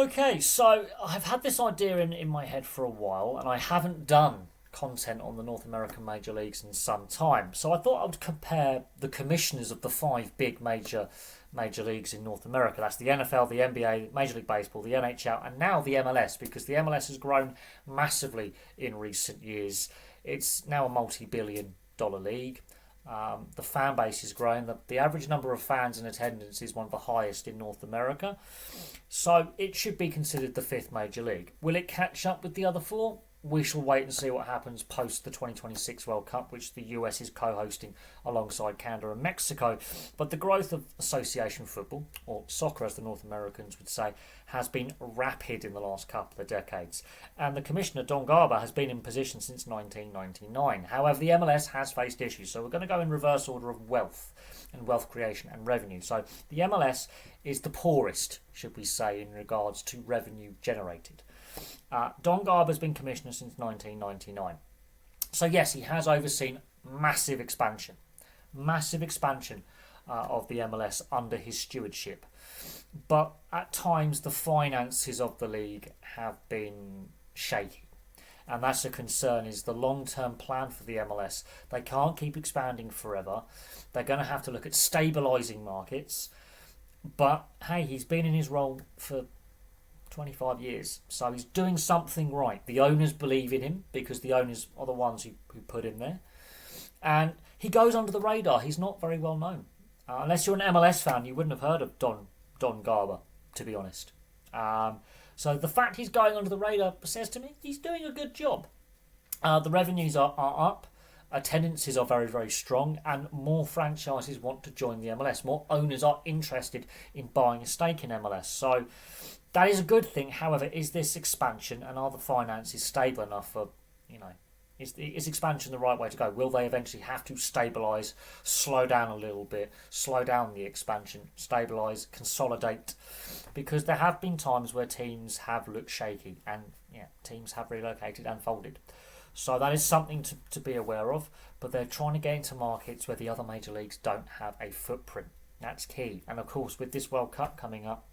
Okay, so I've had this idea in my head for a while, and I haven't done content on the North American major leagues in some time. So I thought I would compare the commissioners of the five big major leagues in North America. That's the NFL, the NBA, Major League Baseball, the NHL, and now the MLS, because the MLS has grown massively in recent years. It's now a multi-billion dollar league. The fan base is growing. The average number of fans in attendance is one of the highest in North America. So it should be considered the fifth major league. Will it catch up with the other four? We shall wait and see what happens post the 2026 World Cup, which the US is co-hosting alongside Canada and Mexico. But the growth of association football, or soccer as the North Americans would say, has been rapid in the last couple of decades. And the Commissioner, Don Garber, has been in position since 1999. However, the MLS has faced issues. So we're going to go in reverse order of wealth and wealth creation and revenue. So the MLS is the poorest, should we say, in regards to revenue generated. Don Garber's been commissioner since 1999. So yes, he has overseen massive expansion of the MLS under his stewardship. But at times the finances of the league have been shaky. And that's a concern, is the long-term plan for the MLS. They can't keep expanding forever. They're going to have to look at stabilising markets. But hey, he's been in his role for 25 years, so he's doing something right. The owners believe in him because the owners are the ones who put him there, and he goes under the radar. He's not very well known. Unless you're an MLS fan, you wouldn't have heard of Don Garber, to be honest. So the fact he's going under the radar says to me he's doing a good job. The revenues are up. Attendances are very, very strong, and more franchises want to join the MLS. More owners are interested in buying a stake in MLS. So that is a good thing. However, is this expansion, and are the finances stable enough for, is expansion the right way to go? Will they eventually have to stabilise, slow down a little bit, slow down the expansion, stabilise, consolidate? Because there have been times where teams have looked shaky, and teams have relocated and folded. So that is something to be aware of, but they're trying to get into markets where the other major leagues don't have a footprint. That's key. And of course, with this World Cup coming up,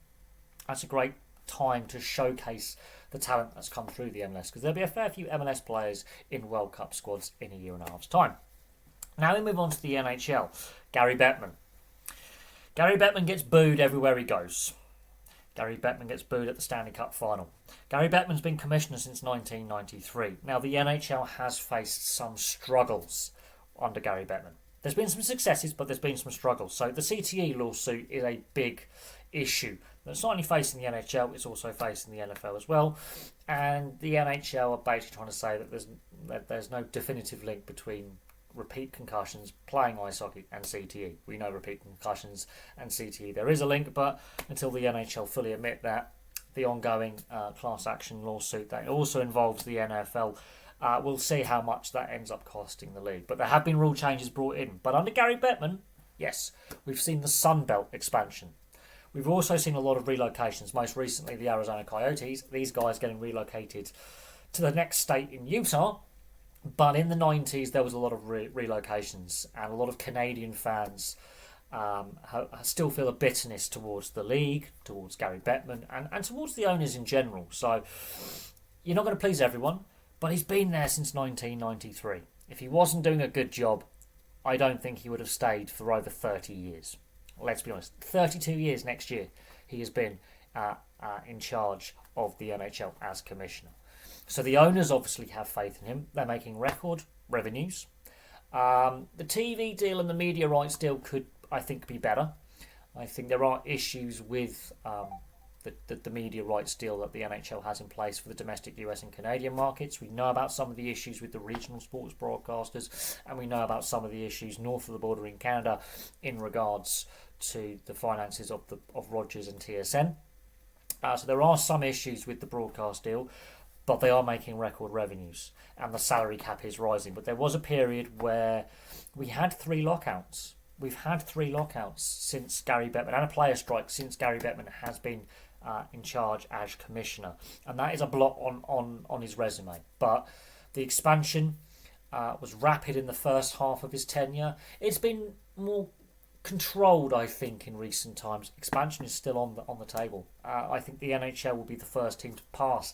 that's a great time to showcase the talent that's come through the MLS, because there'll be a fair few MLS players in World Cup squads in a year and a half's time. Now we move on to the NHL. Gary Bettman. Gary Bettman gets booed everywhere he goes. Gary Bettman gets booed at the Stanley Cup final. Gary Bettman's been commissioner since 1993. Now, the NHL has faced some struggles under Gary Bettman. There's been some successes, but there's been some struggles. So the CTE lawsuit is a big issue that's not only facing the NHL, it's also facing the NFL as well. And the NHL are basically trying to say that there's no definitive link between repeat concussions, playing ice hockey, and CTE. We know repeat concussions and CTE. There is a link, but until the NHL fully admit that, the ongoing class action lawsuit that also involves the NFL, we'll see how much that ends up costing the league. But there have been rule changes brought in. But under Gary Bettman, yes, we've seen the Sun Belt expansion. We've also seen a lot of relocations. Most recently, the Arizona Coyotes. These guys getting relocated to the next state in Utah. But in the 90s, there was a lot of relocations, and a lot of Canadian fans still feel a bitterness towards the league, towards Gary Bettman, and towards the owners in general. So you're not going to please everyone, but he's been there since 1993. If he wasn't doing a good job, I don't think he would have stayed for over 30 years. Let's be honest, 32 years next year he has been in charge of the NHL as commissioner. So the owners obviously have faith in him. They're making record revenues. The TV deal and the media rights deal could, I think, be better. I think there are issues with the media rights deal that the NHL has in place for the domestic US and Canadian markets. We know about some of the issues with the regional sports broadcasters, and we know about some of the issues north of the border in Canada in regards to the finances of Rogers and TSN. So there are some issues with the broadcast deal, but they are making record revenues, and the salary cap is rising. But there was a period where we had 3 lockouts. We've had 3 lockouts since Gary Bettman, and a player strike since Gary Bettman has been in charge as commissioner, and that is a blot on his resume. But the expansion was rapid in the first half of his tenure. It's been more controlled, I think, in recent times. Expansion is still on the table. I think the NHL will be the first team to pass,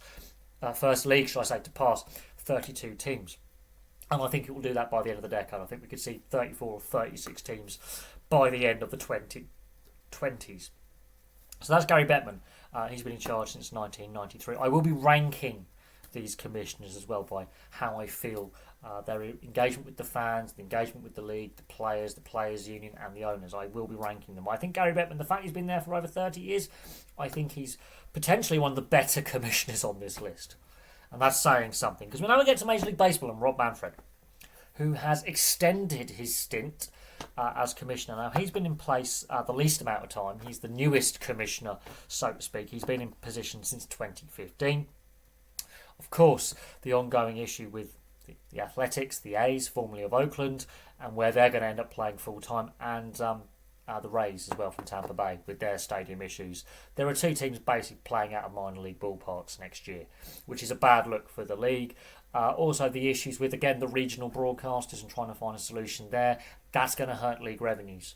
first league, should I say, to pass 32 teams. And I think it will do that by the end of the decade. I think we could see 34 or 36 teams by the end of the 2020s. So that's Gary Bettman. He's been in charge since 1993. I will be ranking these commissioners as well by how I feel their engagement with the fans, the engagement with the league, the players' union, and the owners. I will be ranking them. I think Gary Bettman, the fact he's been there for over 30 years, I think he's potentially one of the better commissioners on this list. And that's saying something. Because now we get to Major League Baseball and Rob Manfred, who has extended his stint as commissioner. Now, he's been in place the least amount of time. He's the newest commissioner, so to speak. He's been in position since 2015. Of course, the ongoing issue with the Athletics, the A's, formerly of Oakland, and where they're going to end up playing full-time, and the Rays as well from Tampa Bay with their stadium issues. There are two teams basically playing out of minor league ballparks next year, which is a bad look for the league. Also the issues with, again, the regional broadcasters and trying to find a solution there. That's going to hurt league revenues.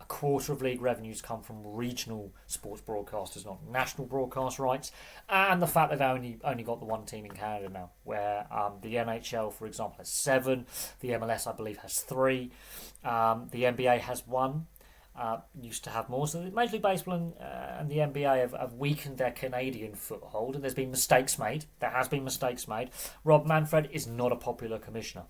A quarter of league revenues come from regional sports broadcasters, not national broadcast rights. And the fact that they've only got the one team in Canada now, where the NHL, for example, has 7. The MLS, I believe, has 3. The NBA has 1. Used to have more. So the Major League Baseball and the NBA have weakened their Canadian foothold, and there's been mistakes made. There has been mistakes made. Rob Manfred is not a popular commissioner.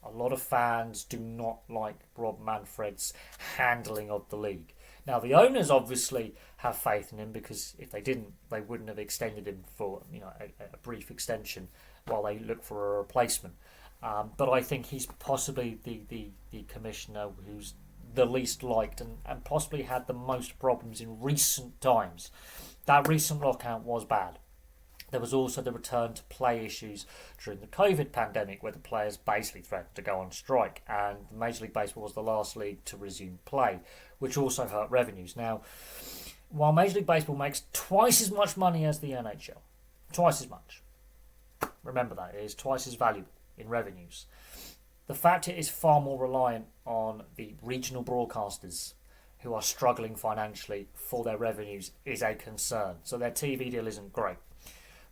A lot of fans do not like Rob Manfred's handling of the league. Now, the owners obviously have faith in him, because if they didn't, they wouldn't have extended him for a brief extension while they look for a replacement. But I think he's possibly the commissioner who's the least liked and possibly had the most problems in recent times. That recent lockout was bad. There was also the return to play issues during the COVID pandemic, where the players basically threatened to go on strike, and Major League Baseball was the last league to resume play, which also hurt revenues. Now, while Major League Baseball makes twice as much money as the NHL, twice as much, remember that, it is twice as valuable in revenues. The fact it is far more reliant on the regional broadcasters who are struggling financially for their revenues is a concern. So their TV deal isn't great.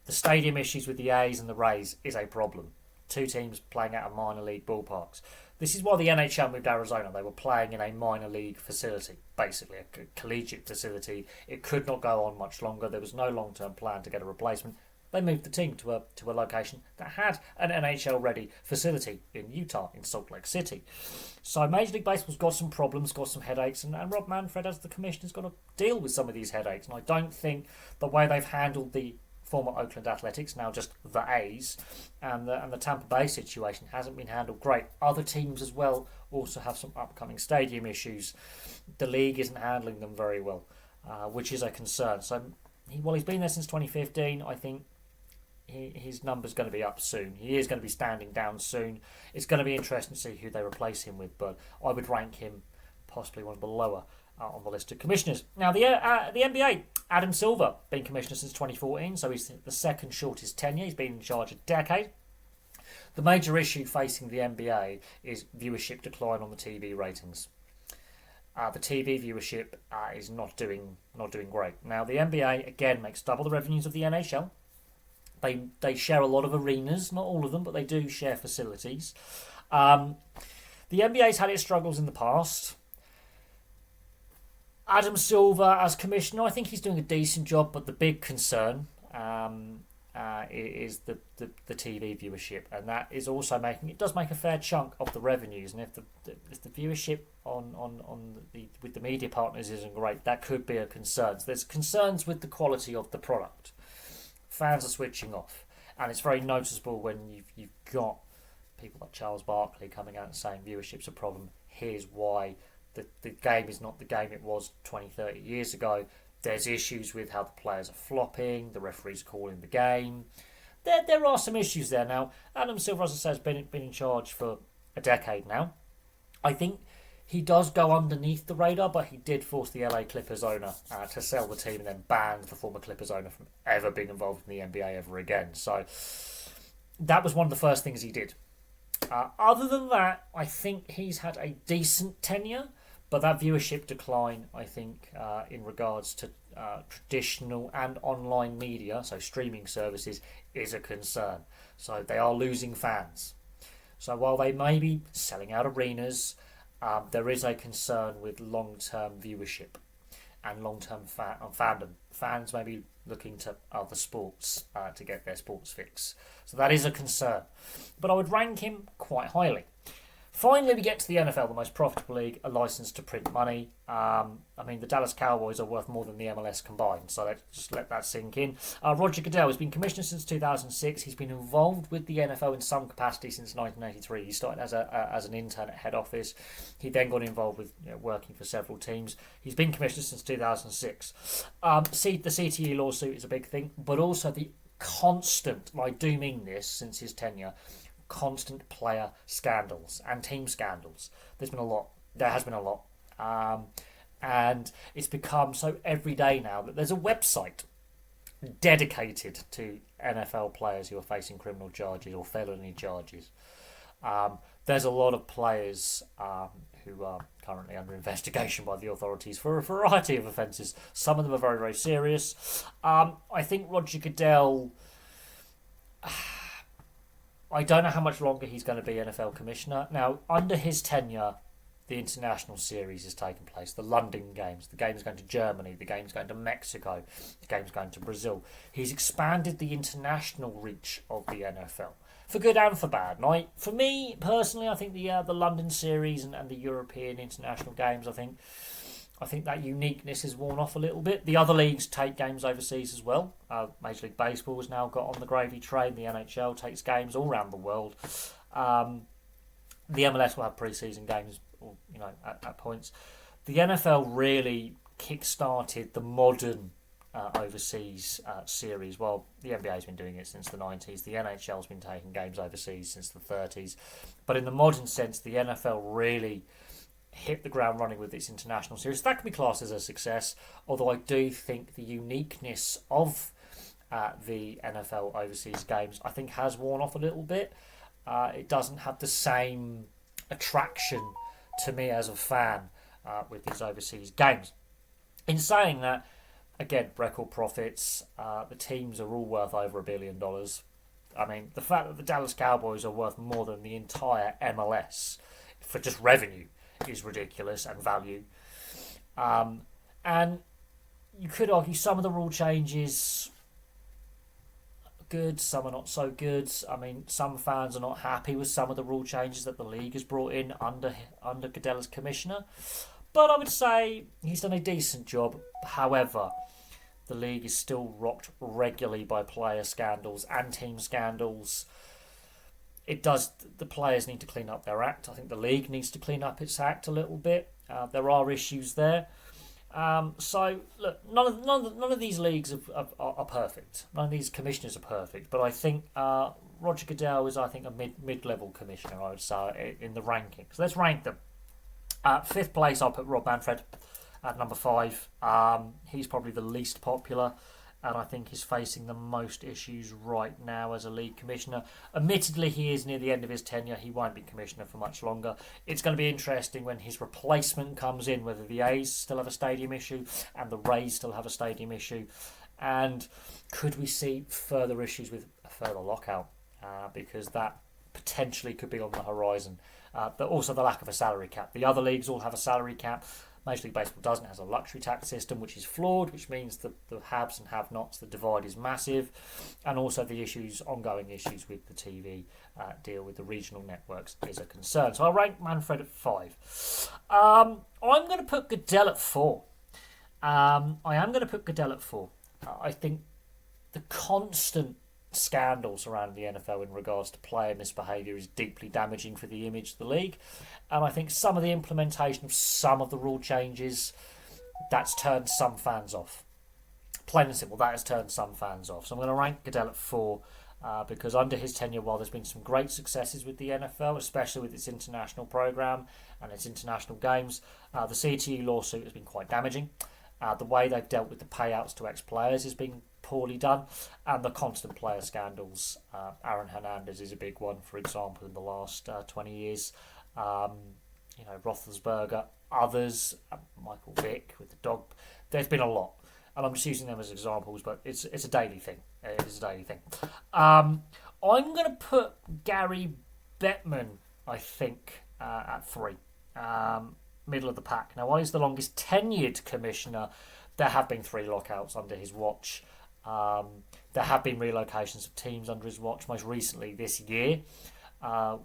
The stadium issues with the A's and the Rays is a problem. Two teams playing out of minor league ballparks. This is why the NHL moved to Arizona. They were playing in a minor league facility, basically a collegiate facility. It could not go on much longer. There was no long-term plan to get a replacement. They moved the team to a location that had an NHL-ready facility in Utah, in Salt Lake City. So Major League Baseball's got some problems, got some headaches, and Rob Manfred, as the commissioner, has got to deal with some of these headaches. And I don't think the way they've handled the former Oakland Athletics, now just the A's, and the Tampa Bay situation hasn't been handled great. Other teams as well also have some upcoming stadium issues. The league isn't handling them very well, which is a concern. So he's been there since 2015. I think his number's going to be up soon. He is going to be standing down soon. It's going to be interesting to see who they replace him with, but I would rank him possibly one of the lower on the list of commissioners. Now, the NBA, Adam Silver, been commissioner since 2014, so he's the second shortest tenure. He's been in charge a decade. The major issue facing the NBA is viewership decline on the TV ratings. The TV viewership is not doing great. Now, the NBA, again, makes double the revenues of the NHL. They share a lot of arenas, not all of them, but they do share facilities. The NBA's had its struggles in the past. Adam Silver as commissioner, I think he's doing a decent job, but the big concern is the TV viewership, and that is also does make a fair chunk of the revenues. And if the viewership with the media partners isn't great, that could be a concern. So there's concerns with the quality of the product. Fans are switching off, and it's very noticeable when you've got people like Charles Barkley coming out and saying viewership's a problem. Here's why. The game is not the game it was 20, 30 years ago. There's issues with how the players are flopping, the referees calling the game. There are some issues there. Now, Adam Silver, as I say, has been in charge for a decade now. I think he does go underneath the radar, but he did force the LA Clippers owner to sell the team and then banned the former Clippers owner from ever being involved in the NBA ever again. So that was one of the first things he did. Other than that, I think he's had a decent tenure, But that viewership decline, I think, in regards to traditional and online media, so streaming services, is a concern. So they are losing fans. So while they may be selling out arenas, there is a concern with long-term viewership and long-term fandom. Fans may be looking to other sports to get their sports fix. So that is a concern. But I would rank him quite highly. Finally, we get to the NFL, the most profitable league, a license to print money. The Dallas Cowboys are worth more than the MLS combined, so let's just let that sink in. Roger Goodell has been commissioner since 2006. He's been involved with the NFL in some capacity since 1983. He started as an intern at head office. He then got involved with working for several teams. He's been commissioner since 2006. The CTE lawsuit is a big thing, but also the constant, I do mean this since his tenure, constant player scandals and team scandals. There has been a lot. And it's become so everyday now that there's a website dedicated to NFL players who are facing criminal charges or felony charges. There's a lot of players who are currently under investigation by the authorities for a variety of offences. Some of them are very, very serious. I think Roger Goodell, I don't know how much longer he's going to be NFL commissioner. Now, under his tenure, the international series has taken place. The London games, the game's going to Germany, the game's going to Mexico, the game's going to Brazil. He's expanded the international reach of the NFL, for good and for bad. Now, for me, personally, I think the London series and the European international games, I think that uniqueness has worn off a little bit. The other leagues take games overseas as well. Major League Baseball has now got on the gravy train. The NHL takes games all around the world. The MLS will have pre-season games, at points. The NFL really kick-started the modern overseas series. Well, the NBA's been doing it since the 90s. The NHL's been taking games overseas since the 30s. But in the modern sense, the NFL really hit the ground running with its international series. That can be classed as a success, although I do think the uniqueness of the NFL overseas games, I think, has worn off a little bit. It doesn't have the same attraction to me as a fan with these overseas games. In saying that, again, record profits, the teams are all worth over $1 billion. I mean, the fact that the Dallas Cowboys are worth more than the entire MLS for just revenue is ridiculous, and value. And you could argue some of the rule changes are good, some are not so good. I mean, some fans are not happy with some of the rule changes that the league has brought in under Goodell as commissioner. But I would say he's done a decent job. However, the league is still rocked regularly by player scandals and team scandals. The players need to clean up their act. I think the league needs to clean up its act a little bit. There are issues there. So look, none of these leagues are perfect. None of these commissioners are perfect. But I think Roger Goodell is, a mid-level commissioner, I would say, in the rankings. Let's rank them. Fifth place, I'll put Rob Manfred at number 5. He's probably the least popular, and I think he's facing the most issues right now as a league commissioner. Admittedly, he is near the end of his tenure. He won't be commissioner for much longer. It's going to be interesting when his replacement comes in, whether the A's still have a stadium issue and the Rays still have a stadium issue. And could we see further issues with a further lockout? Because that potentially could be on the horizon. But also the lack of a salary cap. The other leagues all have a salary cap. Major League Baseball doesn't. It has a luxury tax system, which is flawed, which means the haves and have-nots, the divide is massive. And also the ongoing issues with the TV deal with the regional networks is a concern. So I rank Manfred at 5. I'm going to put Goodell at 4. I think the constant scandal surrounding the NFL in regards to player misbehaviour is deeply damaging for the image of the league, and I think some of the implementation of some of the rule changes, that's turned some fans off. Plain and simple, that has turned some fans off. So I'm going to rank Goodell at 4 because under his tenure, while there's been some great successes with the NFL, especially with its international programme and its international games, the CTE lawsuit has been quite damaging. The way they've dealt with the payouts to ex-players has been poorly done, and the constant player scandals. Aaron Hernandez is a big one, for example, in the last 20 years. Roethlisberger, others, Michael Vick with the dog. There's been a lot, and I'm just using them as examples, but it's a daily thing. It is a daily thing. I'm going to put Gary Bettman, I think, at 3. Middle of the pack. Now, while he's the longest tenured commissioner, there have been 3 lockouts under his watch. There have been relocations of teams under his watch, most recently this year,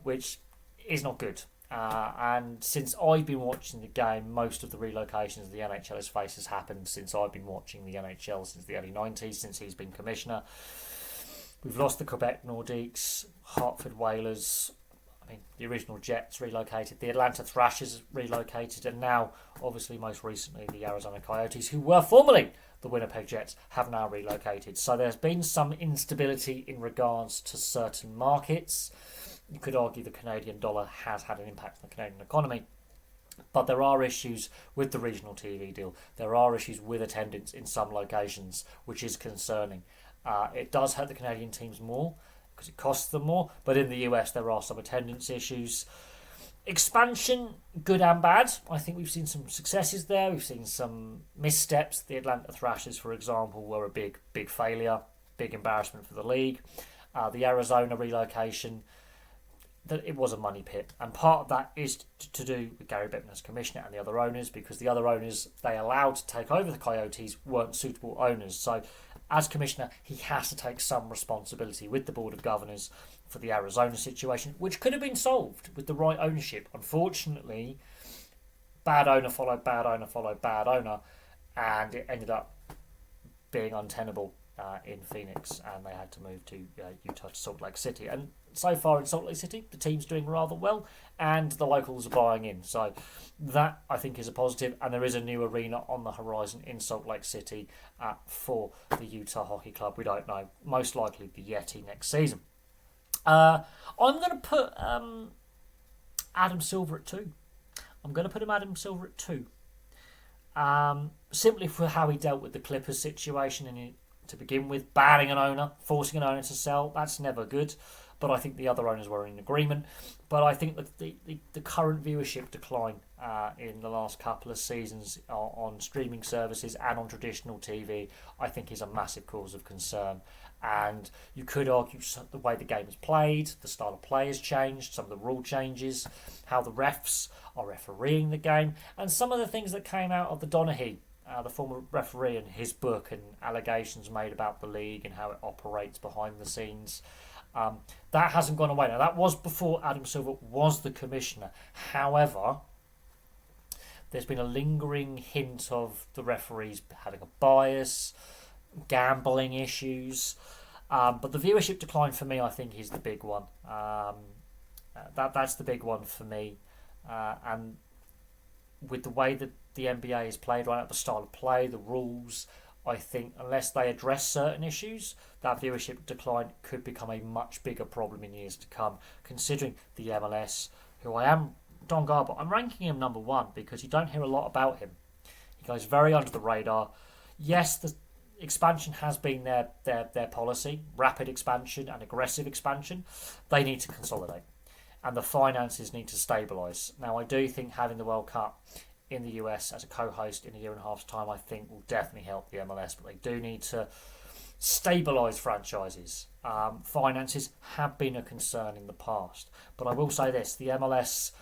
which is not good. And since I've been watching the game, most of the relocations the NHL has faced has happened since I've been watching the NHL since the early 90s, since he's been commissioner. We've lost the Quebec Nordiques, Hartford Whalers, the original Jets relocated, the Atlanta Thrashers relocated, and now, obviously, most recently, the Arizona Coyotes, who were formerly the Winnipeg Jets, have now relocated. So there's been some instability in regards to certain markets. You could argue the Canadian dollar has had an impact on the Canadian economy, but there are issues with the regional TV deal. There are issues with attendance in some locations, which is concerning. It does hurt the Canadian teams more, because it costs them more, but in the US there are some attendance issues. Expansion, good and bad. I think we've seen some successes there. We've seen some missteps. The Atlanta Thrashers, for example, were a big failure, big embarrassment for the league. The Arizona relocation, that it was a money pit, and part of that is to do with Gary Bettman as commissioner and the other owners, because the other owners they allowed to take over the Coyotes weren't suitable owners. So as commissioner, he has to take some responsibility with the board of governors for the Arizona situation, which could have been solved with the right ownership. Unfortunately, bad owner followed bad owner followed bad owner, and it ended up being untenable in Phoenix, and they had to move to Utah, to Salt Lake City. And so far in Salt Lake City, the team's doing rather well, and the locals are buying in. So that, I think, is a positive, and there is a new arena on the horizon in Salt Lake City for the Utah Hockey Club. We don't know. Most likely the Yeti next season. I'm going to put Adam Silver at 2. I'm going to put Adam Silver at 2. Simply for how he dealt with the Clippers situation and to begin with, banning an owner, forcing an owner to sell, that's never good. But I think the other owners were in agreement. But I think that the current viewership decline in the last couple of seasons on streaming services and on traditional TV, I think is a massive cause of concern. And you could argue the way the game is played, the style of play has changed, some of the rule changes, how the refs are refereeing the game, and some of the things that came out of the Donaghy, the former referee, and his book, and allegations made about the league and how it operates behind the scenes. That hasn't gone away. Now, that was before Adam Silver was the commissioner. However, there's been a lingering hint of the referees having a bias, gambling issues. But the viewership decline for me, I think, is the big one. That's the big one for me. And with the way that the NBA is played right now, the style of play, the rules, I think unless they address certain issues, that viewership decline could become a much bigger problem in years to come, considering the MLS, Don Garber, I'm ranking him number 1 because you don't hear a lot about him. He goes very under the radar. Yes, the expansion has been their policy, rapid expansion and aggressive expansion. They need to consolidate, and the finances need to stabilise. Now, I do think having the World Cup in the US as a co-host in a year and a half's time, I think will definitely help the MLS, but they do need to stabilise franchises. Finances have been a concern in the past, but I will say this, the MLS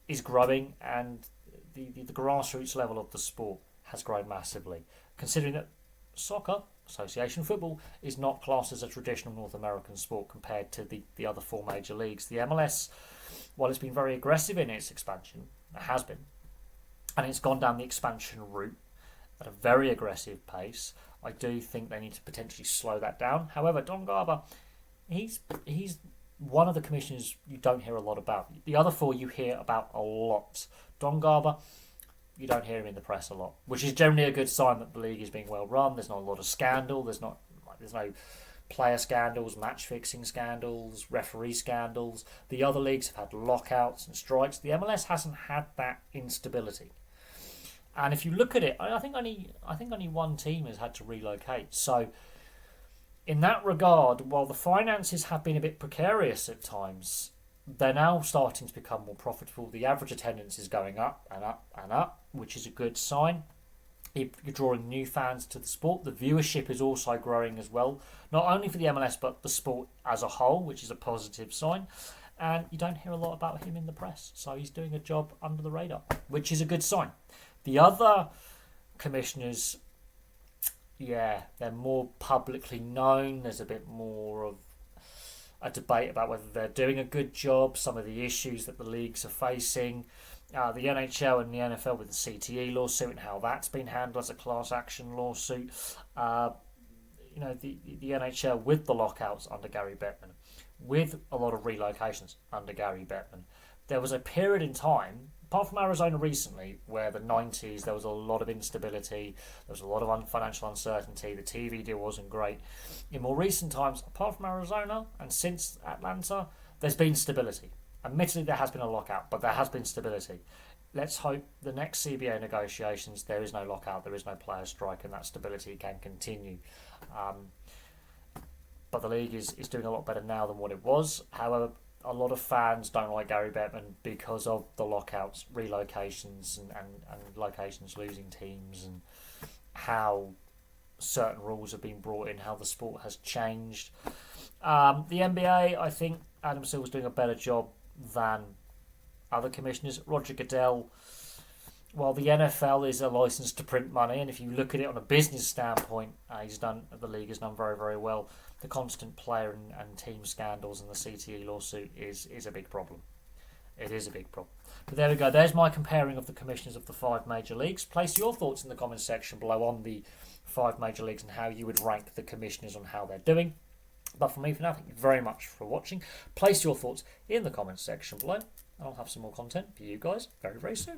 is growing, and the grassroots level of the sport has grown massively, considering that soccer, association football, is not classed as a traditional North American sport compared to the other 4 major leagues. The MLS, while it's been very aggressive in its expansion, it has been, and it's gone down the expansion route at a very aggressive pace. I do think they need to potentially slow that down. However, Don Garber, he's one of the commissioners you don't hear a lot about. The other 4 you hear about a lot. Don Garber, you don't hear him in the press a lot, which is generally a good sign that the league is being well run. There's not a lot of scandal. There's no player scandals, match fixing scandals, referee scandals. The other leagues have had lockouts and strikes. The MLS hasn't had that instability. And if you look at it, I think only 1 team has had to relocate. So in that regard, while the finances have been a bit precarious at times, they're now starting to become more profitable. The average attendance is going up and up and up, which is a good sign. You're drawing new fans to the sport. The viewership is also growing as well, not only for the MLS but the sport as a whole, which is a positive sign. And you don't hear a lot about him in the press, so he's doing a job under the radar, which is a good sign. The other commissioners, yeah, they're more publicly known. There's a bit more of a debate about whether they're doing a good job, some of the issues that the leagues are facing. The NHL and the NFL with the CTE lawsuit and how that's been handled as a class action lawsuit. The NHL with the lockouts under Gary Bettman, with a lot of relocations under Gary Bettman. There was a period in time, apart from Arizona recently, where the 90s there was a lot of instability, there was a lot of financial uncertainty, the TV deal wasn't great. In more recent times, apart from Arizona and since Atlanta, there's been stability. Admittedly, there has been a lockout, but there has been stability. Let's hope the next CBA negotiations, there is no lockout, there is no player strike, and that stability can continue. But the league is doing a lot better now than what it was. However, a lot of fans don't like Gary Bettman because of the lockouts, relocations, and locations losing teams, and how certain rules have been brought in, how the sport has changed. The NBA, I think Adam Silver's doing a better job than other commissioners. Roger Goodell, well, the NFL is a license to print money, and if you look at it on a business standpoint, the league has done very, very well. The constant player and team scandals and the CTE lawsuit is a big problem. It is a big problem. But there we go. There's my comparing of the commissioners of the 5 major leagues. Place your thoughts in the comments section below on the 5 major leagues and how you would rank the commissioners on how they're doing. But for me, for now, thank you very much for watching. Place your thoughts in the comments section below, and I'll have some more content for you guys very, very soon.